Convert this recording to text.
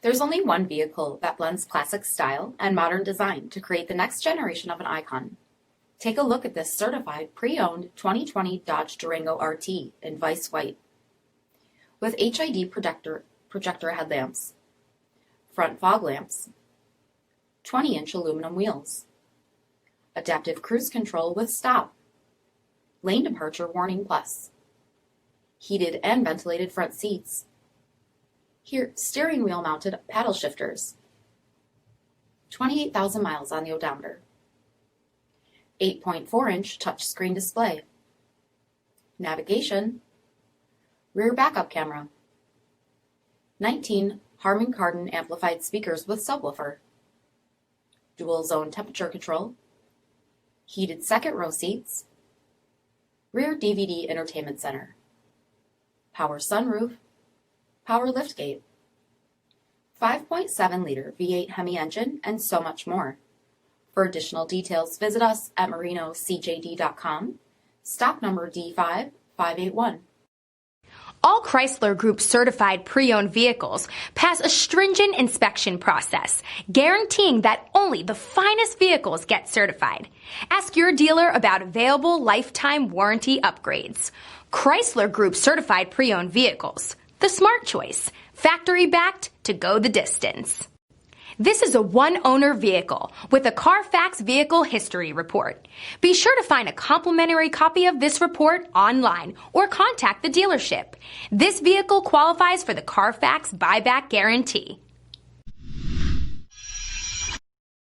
There's only one vehicle that blends classic style and modern design to create the next generation of an icon. Take a look at this certified pre-owned 2020 Dodge Durango RT in Vice White. With HID projector headlamps, front fog lamps, 20-inch aluminum wheels, adaptive cruise control with stop, lane departure warning plus, heated and ventilated front seats, here steering wheel mounted paddle shifters, 28,000 miles on the odometer, 8.4-inch touchscreen display, navigation, rear backup camera, 19 HARMAN KARDON amplified speakers with subwoofer, dual zone temperature control, heated second row seats, rear DVD entertainment center, power sunroof, power liftgate, 5.7-liter V8 HEMI engine, and so much more. For additional details, visit us at marinocjd.com, stock number D5581. All Chrysler Group certified pre-owned vehicles pass a stringent inspection process, guaranteeing that only the finest vehicles get certified. Ask your dealer about available lifetime warranty upgrades. Chrysler Group certified pre-owned vehicles, the smart choice, factory backed to go the distance. This is a one-owner vehicle with a CARFAX vehicle history report. Be sure to find a complimentary copy of this report online or contact the dealership. This vehicle qualifies for the CARFAX buyback guarantee.